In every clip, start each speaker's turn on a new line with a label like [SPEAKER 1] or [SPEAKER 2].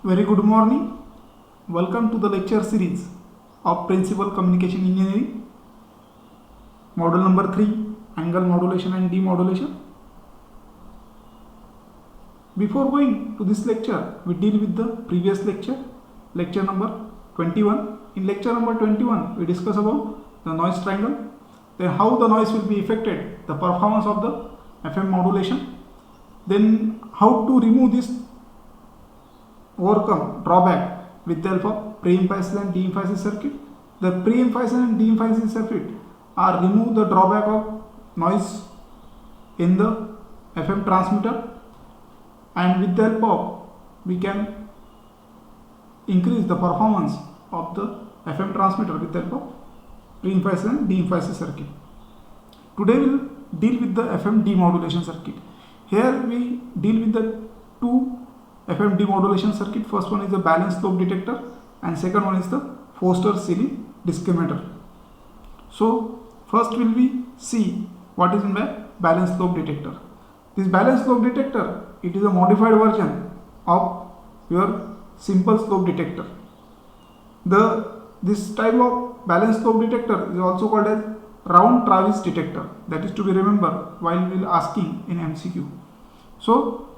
[SPEAKER 1] Very good morning. Welcome to the lecture series of Principal Communication Engineering, model number 3, angle modulation and demodulation. Before going to this lecture, we deal with the previous lecture, lecture number 21. In lecture number 21, we discuss about the noise triangle, then how the noise will be affected, the performance of the FM modulation, then how to remove this, overcome drawback with the help of pre-emphasis and de-emphasis circuit. The pre-emphasis and de-emphasis circuit are remove the drawback of noise in the FM transmitter, and with the help of we can increase the performance of the FM transmitter with the help of pre-emphasis and de-emphasis circuit. Today we will deal with the FM demodulation circuit. Here we deal with the two FM demodulation circuit. First one is the balanced slope detector and second one is the Foster-Seeley discriminator. So first will we see what is meant by balanced slope detector. This balanced slope detector, it is a modified version of your simple slope detector. This type of balanced slope detector is also called as round Travis detector. That is to be remembered while we will asking in MCQ. So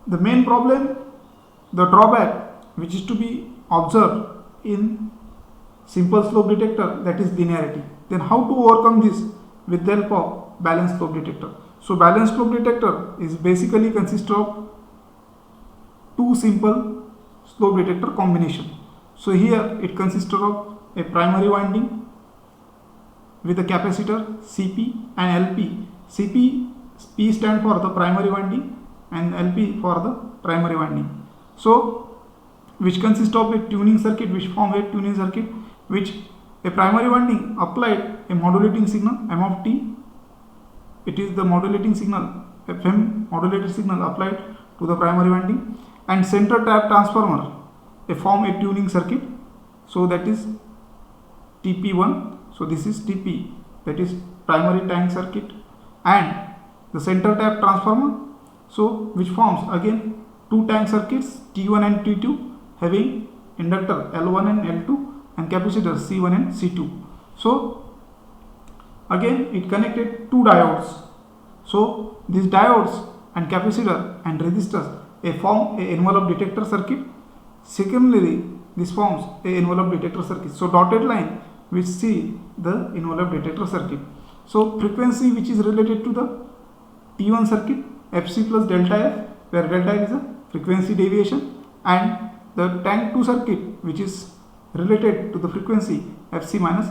[SPEAKER 1] the main problem, the drawback which is to be observed in simple slope detector, that is linearity. Then how to overcome this with the help of balanced slope detector. So balanced slope detector is basically consists of two simple slope detector combination. So here it consists of a primary winding with a capacitor CP and LP. P stand for the primary winding and LP for the primary winding. So which consists of a tuning circuit, which form a tuning circuit, which a primary winding applied a modulating signal M of t. It is the modulating signal, FM modulated signal applied to the primary winding, and center tap transformer a form a tuning circuit. So that is TP1. So this is TP, that is primary tank circuit, and the center tap transformer, so which forms again two tank circuits T1 and T2 having inductor L1 and L2 and capacitor C1 and C2. So again it connected two diodes. So these diodes and capacitor and resistors form a envelope detector circuit. Secondly, this forms a envelope detector circuit. So dotted line which see the envelope detector circuit. So frequency which is related to the T1 circuit Fc plus delta F, where delta F is a frequency deviation, and the tank 2 circuit which is related to the frequency Fc minus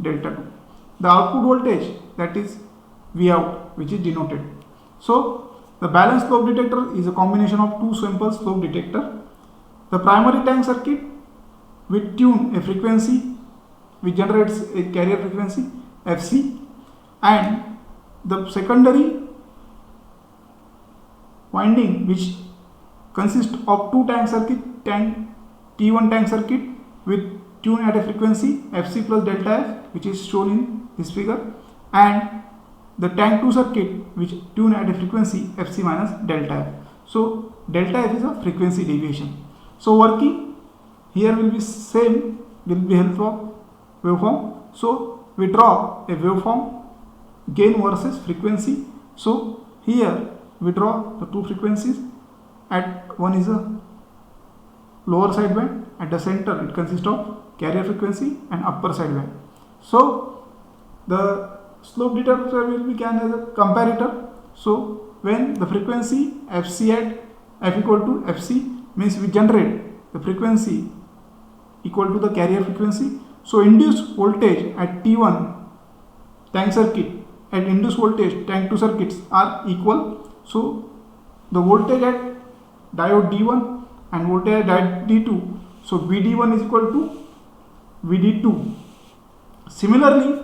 [SPEAKER 1] delta 2. The output voltage, that is V out, which is denoted. So the balanced slope detector is a combination of two simple slope detector. The primary tank circuit will tune a frequency which generates a carrier frequency Fc, and the secondary winding which consists of two tank circuit, T1 tank circuit with tune at a frequency Fc plus delta F, which is shown in this figure, and the tank 2 circuit which tune at a frequency Fc minus delta F. So delta F is a frequency deviation. So working here will be same, will be helpful of waveform. So we draw a waveform gain versus frequency. So here we draw the two frequencies. At one is a lower side band, at the center it consists of carrier frequency and upper side band. So the slope detector will be can as a comparator. So when the frequency Fc at F equal to Fc, means we generate the frequency equal to the carrier frequency. So induced voltage at T1 tank circuit and induced voltage tank 2 circuits are equal. So the voltage at diode D1 and voltage at diode D2, so VD1 is equal to VD2. Similarly,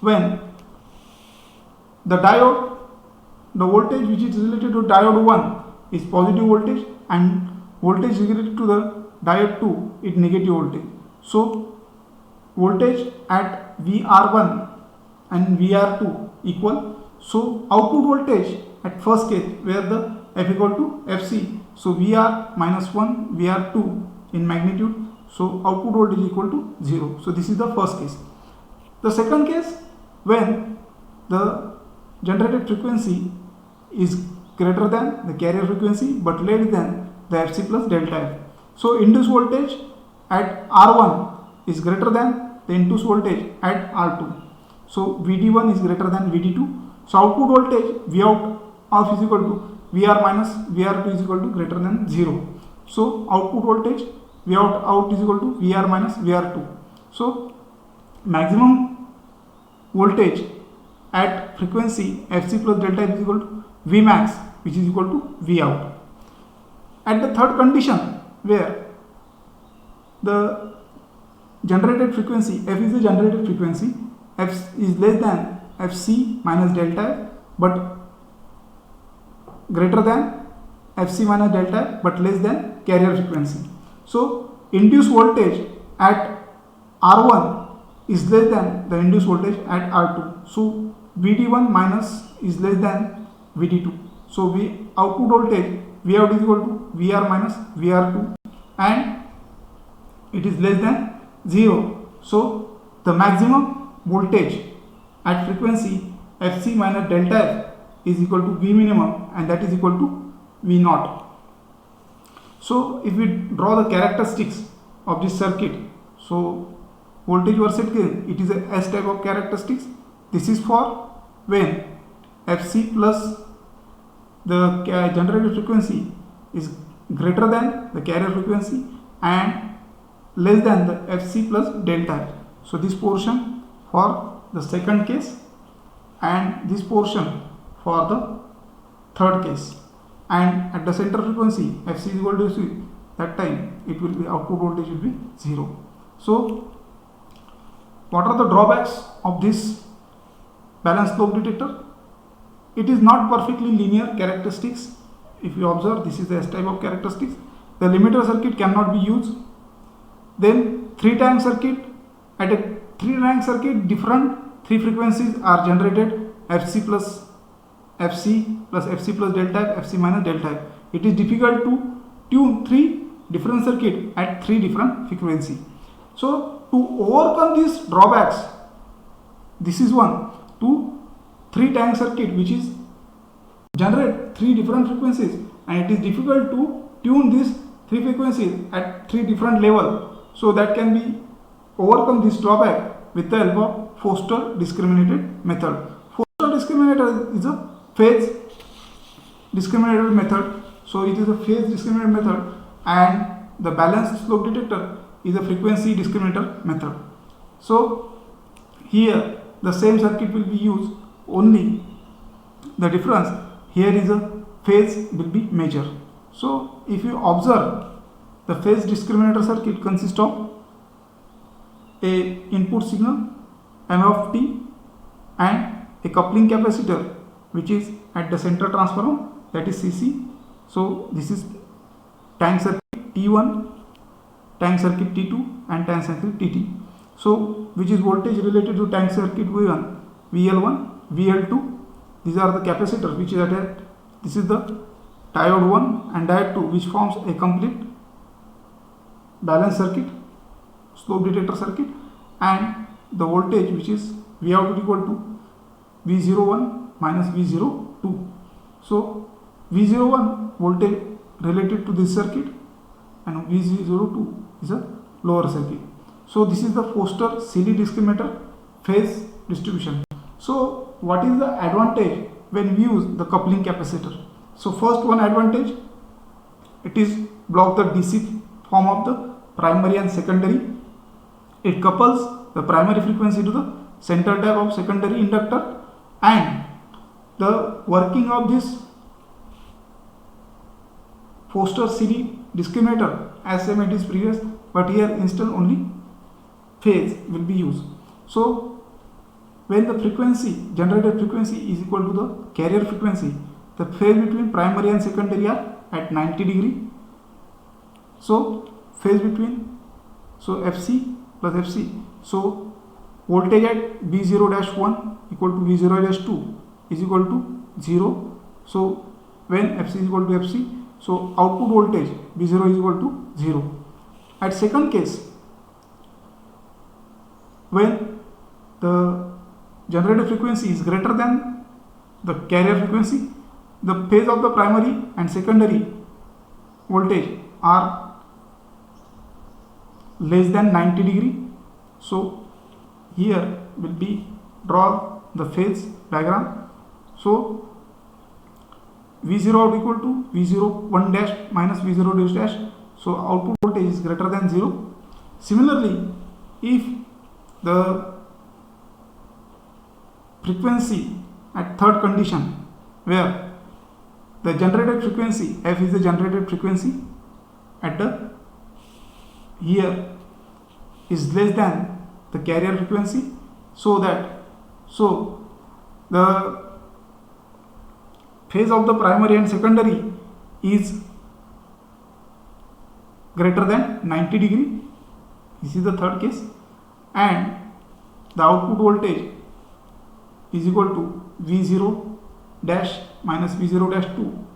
[SPEAKER 1] when the diode, the voltage which is related to diode 1 is positive voltage and voltage related to the diode 2 is negative voltage. So voltage at VR1 and VR2 equal. So output voltage at first case where the F equal to Fc. So Vr minus 1, Vr2 in magnitude. So output voltage equal to 0. So this is the first case. The second case, when the generated frequency is greater than the carrier frequency but less than the Fc plus delta F. So induced voltage at R1 is greater than the induced voltage at R2. So Vd1 is greater than Vd2. So output voltage Vout of is equal to Vr minus Vr2 is equal to greater than 0. So output voltage Vout out is equal to Vr minus Vr2. So maximum voltage at frequency Fc plus delta F is equal to Vmax, which is equal to Vout. At the third condition, where the generated frequency F is the generated frequency, F is less than Fc minus delta F but greater than Fc minus delta F but less than carrier frequency. So induced voltage at R1 is less than the induced voltage at R2. So Vd1 minus is less than Vd2. So output voltage Vout is equal to Vr minus Vr2 and it is less than 0. So the maximum voltage at frequency Fc minus delta F is equal to V minimum, and that is equal to V naught. So if we draw the characteristics of this circuit, so voltage versus gain, it is a S type of characteristics. This is for when Fc plus the generated frequency is greater than the carrier frequency and less than the Fc plus delta F. So this portion for the second case and this portion for the third case. And at the center frequency Fc is equal to C, that time it will be output voltage will be 0. So what are the drawbacks of this balanced slope detector? It is not perfectly linear characteristics. If you observe, this is the S type of characteristics. The limiter circuit cannot be used. Then 3-tank circuit, at a 3-tank circuit different 3 frequencies are generated, Fc plus Fc plus Fc plus delta F, Fc minus delta F. It is difficult to tune 3 different circuit at 3 different frequency. So to overcome these drawbacks, this is one. 3-tank circuit which is generate 3 different frequencies, and it is difficult to tune these 3 frequencies at 3 different level. So that can be overcome this drawback with the help of Foster discriminated method. Foster discriminator is a phase discriminator method. So it is a phase discriminator method, and the balanced slope detector is a frequency discriminator method. So here the same circuit will be used, only the difference here is a phase will be major. So if you observe, the phase discriminator circuit consists of a input signal M of t and a coupling capacitor which is at the center transformer, that is Cc. So this is tank circuit T1, tank circuit T2 and tank circuit Tt. So which is voltage related to tank circuit V1, VL1, VL2. These are the capacitors which is attached. This is the diode 1 and diode 2, which forms a complete balanced circuit, slope detector circuit, and the voltage which is Vout equal to V01 minus V02. So V01 voltage related to this circuit and V02 is a lower circuit. So this is the Foster-Seeley discriminator phase distribution. So what is the advantage when we use the coupling capacitor? So first one advantage, it is block the DC form of the primary and secondary. It couples the primary frequency to the center type of secondary inductor, and the working of this Foster-Seeley discriminator as same it is previous, but here instead only phase will be used. So when the frequency, generated frequency is equal to the carrier frequency, the phase between primary and secondary are at 90 degree. So phase between, so Fc plus Fc, so voltage at V0-1 equal to V0-2 is equal to 0. So when Fc is equal to Fc. So output voltage V0 is equal to 0. At second case, when the generated frequency is greater than the carrier frequency, the phase of the primary and secondary voltage are less than 90 degree. So here will be draw the phase diagram. So V0 out equal to V0 1 dash minus V0 dash. So output voltage is greater than 0. Similarly, if the frequency at third condition, where the generated frequency F is the generated frequency at the here is less than the carrier frequency, so the phase of the primary and secondary is greater than 90 degree. This is the third case, and the output voltage is equal to V0 dash minus V0 dash 2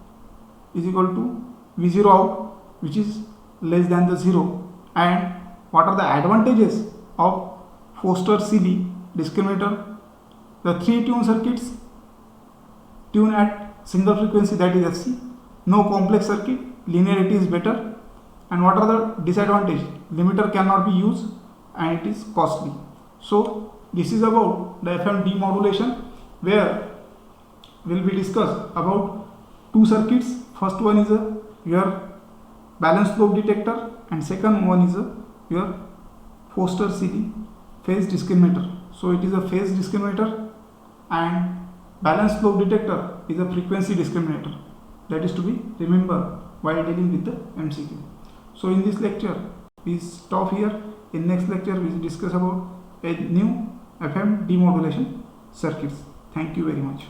[SPEAKER 1] is equal to V0 out, which is less than the 0. And what are the advantages of Foster-Seeley discriminator? The 3 tune circuits tune at single frequency, that is Fc. No complex circuit, linearity is better. And what are the disadvantages? Limiter cannot be used and it is costly. So this is about the FM demodulation, where will be discussed about two circuits. First one is your balanced lobe detector, and second one is your Foster-Seeley phase discriminator. So it is a phase discriminator, and balanced lobe detector is a frequency discriminator. That is to be remembered while dealing with the MCQ. So in this lecture we stop here. In next lecture we will discuss about a new FM demodulation circuits. Thank you very much.